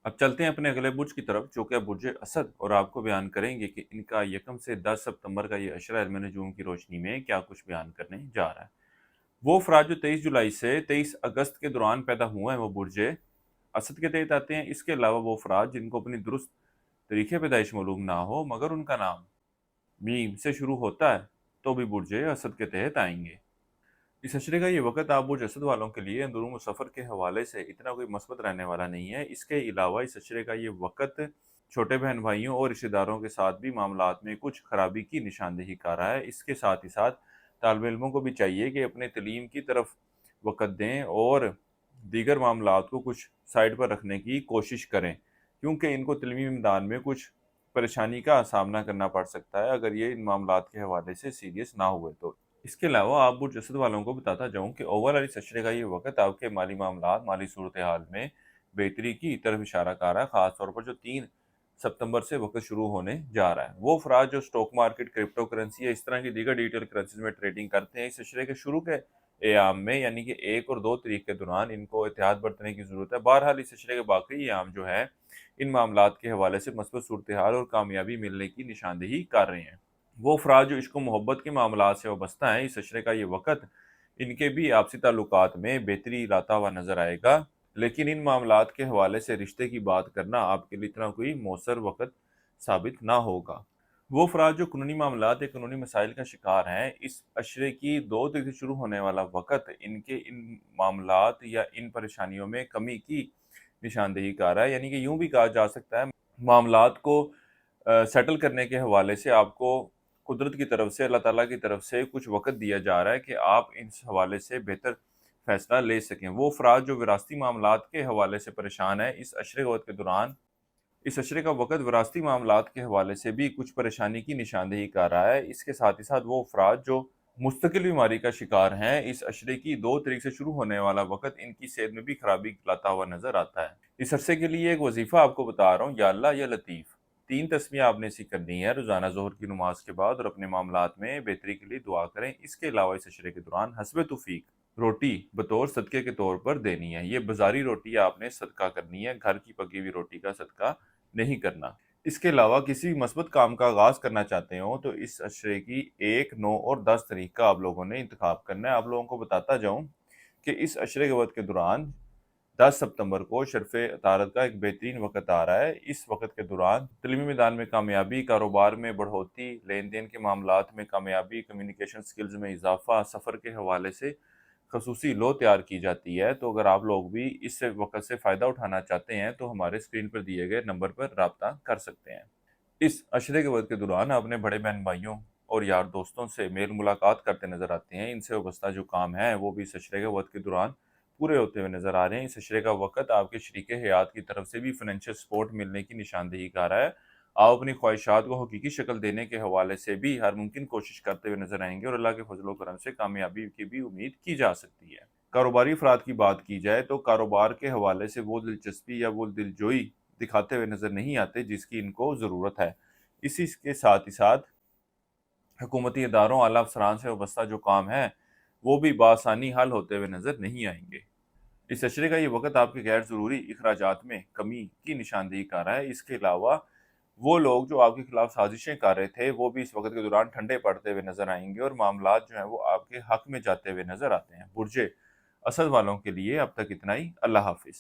अब चलते हैं अपने अगले बुर्ज की तरफ, जो कि बुर्ज असद, और आपको बयान करेंगे कि इनका 1 से 10 सितंबर का ये अशरा इल्म नजूम की रोशनी में क्या कुछ बयान करने जा रहा है। वो अफराद जो 23 जुलाई से 23 अगस्त के दौरान पैदा हुए हैं वो बुर्ज असद के तहत आते हैं। इसके अलावा वो अफराद जिनको अपनी दुरुस्त तरीके पैदाइश मालूम ना हो मगर उनका नाम मीम से शुरू होता है, तो भी बुर्ज असद के तहत आएंगे। इस अशरे का ये वक़्त आबूज असद वालों के लिए अंदरूम सफ़र के हवाले से इतना कोई मस्बत रहने वाला नहीं है। इसके अलावा इस अशरे का ये वक़्त छोटे बहन भाइयों और रिश्तेदारों के साथ भी मामलात में कुछ खराबी की निशानदेही कर रहा है। इसके साथ ही साथ तालिब इल्मों को भी चाहिए कि अपने तलीम की तरफ वक़्त दें और दीगर मामलात को कुछ साइड पर रखने की कोशिश करें, क्योंकि इनको तलीमी मैदान में कुछ परेशानी का सामना करना पड़ सकता है अगर ये इन मामलात के हवाले से सीरियस ना हुए तो। इसके अलावा आप बुर्ज असद वालों को बताता जाऊं कि ओवरऑल इस अशरे का ये वक़्त आपके माली मामलात, माली सूरत-ए-हाल में बेहतरी की तरफ इशारा कर रहा है, ख़ास तौर पर जो 3 सितंबर से वक़्त शुरू होने जा रहा है। वो अफ़राद जो स्टॉक मार्केट, क्रिप्टो करेंसी या इस तरह की दीगर डिजिटल करेंसीज़ में ट्रेडिंग करते हैं, इस अशरे के शुरू के अयाम में यानी कि 1 और 2 तारीख के दौरान इनको एहतियात बरतने की ज़रूरत है। बहरहाल इस अशरे के बाकी अयाम जो है, इन मामलात के हवाले से मस्बत सूरत-ए-हाल और कामयाबी मिलने की निशानदेही कर रहे हैं। वो अफ़राद जो इश्क व मोहब्बत के मामलात से वाबस्ता हैं, इस अशरे का ये वक़्त इनके भी आपसी ताल्लुकात में बेहतरी लाता हुआ नज़र आएगा। लेकिन इन मामलात के हवाले से रिश्ते की बात करना आपके लिए इतना कोई मौसर वक़्त साबित ना होगा। वो अफ़राद जो कानूनी मामलात या कानूनी मसाइल का शिकार हैं, इस अशरे की 2 तारीख से शुरू होने वाला वक़्त इनके इन मामलात या इन परेशानियों में कमी की निशानदेही कर रहा है। यानी कि यूँ भी कहा जा सकता है, मामलात को सेटल करने के हवाले से आपको कुदरत की तरफ से, अल्लाह ताला की तरफ से कुछ वक़्त दिया जा रहा है कि आप इस हवाले से बेहतर फ़ैसला ले सकें। वो अफ़राद जो विरासती मामलात के हवाले से परेशान हैं, इस अशरे वक़्त के दौरान इस अशरे का वक़्त विरासती मामलात के हवाले से भी कुछ परेशानी की निशानदेही कर रहा है। इसके साथ ही साथ वो अफ़राद जो मुस्तकिल बीमारी का शिकार हैं, इस अशरे की 2 तारीख से शुरू होने वाला वक़्त इनकी सेहत में भी खराबी लाता हुआ नज़र आता है। इस अरसे के लिए एक वज़ीफ़ा आपको बता रहा हूँ, या अल्लाह या लतीफ़। 3 तस्बीह आपने ऐसी करनी है रोज़ाना ज़ोहर की नमाज़ के बाद, और अपने मामलात में बेहतरी के लिए दुआ करें। इसके अलावा इस अशरे के दौरान हस्बे तौफ़ीक रोटी बतौर सदक़े के तौर पर देनी है। ये बाज़ारी रोटी आपने सदका करनी है, घर की पकी हुई रोटी का सदका नहीं करना। इसके अलावा किसी भी मस्बत काम का आगाज़ करना चाहते हो तो इस अशरे की 1, 9 और 10 तारीख का आप लोगों ने इंतखाब करना है। आप लोगों को बताता जाऊँ कि इस अशरे के वक़्त के दौरान 10 सितंबर को शर्फ़े अतारत का एक बेहतरीन वक़्त आ रहा है। इस वक़्त के दौरान तलीमी मैदान में कामयाबी, कारोबार में बढ़ोतरी, लेन-देन के मामलात में कामयाबी, कम्युनिकेशन स्किल्स में इज़ाफ़ा, सफ़र के हवाले से खसूसी लो तैयार की जाती है। तो अगर आप लोग भी इस वक़्त से फ़ायदा उठाना चाहते हैं तो हमारे स्क्रीन पर दिए गए नंबर पर राब्ता कर सकते हैं। इस अशरे के वक़्त के दौरान अपने बड़े बहन-भाइयों और यार दोस्तों से मेल मुलाकात करते नज़र आते हैं। इनसे वाबस्ता जो काम है वो भी इस अशरे के वक़्त के दौरान पूरे होते हुए नज़र आ रहे हैं। इस अशरे का वक़्त आपके शरीके हयात की तरफ से भी फ़ाइनेंशियल सपोर्ट मिलने की निशानदेही कर रहा है। आप अपनी ख्वाहिशात को हकीकी शक्ल देने के हवाले से भी हर मुमकिन कोशिश करते हुए नज़र आएँगे, और अल्लाह के फ़ज़ल व करम से कामयाबी की भी उम्मीद की जा सकती है। कारोबारी अफ़राद की बात की जाए तो कारोबार के हवाले से वो दिलचस्पी या वो दिलजोई दिखाते हुए नज़र नहीं आते जिसकी इनको ज़रूरत है। इसी के साथ ही साथ हुकूमती इदारों, आला अफ़सरान से वाबस्ता जो काम है, वो भी बआसानी हल होते हुए नज़र नहीं आएँगे। इस अशरे का ये वक़्त आपके गैर ज़रूरी इखराजात में कमी की निशानदेही कर रहा है। इसके अलावा वो लोग जो आपके खिलाफ साजिशें कर रहे थे, वो भी इस वक़्त के दौरान ठंडे पड़ते हुए नज़र आएँगे, और मामलात जो हैं वो आपके हक़ में जाते हुए नज़र आते हैं। बुर्ज असद वालों के लिए अब तक इतना ही। अल्लाह हाफ़िज़।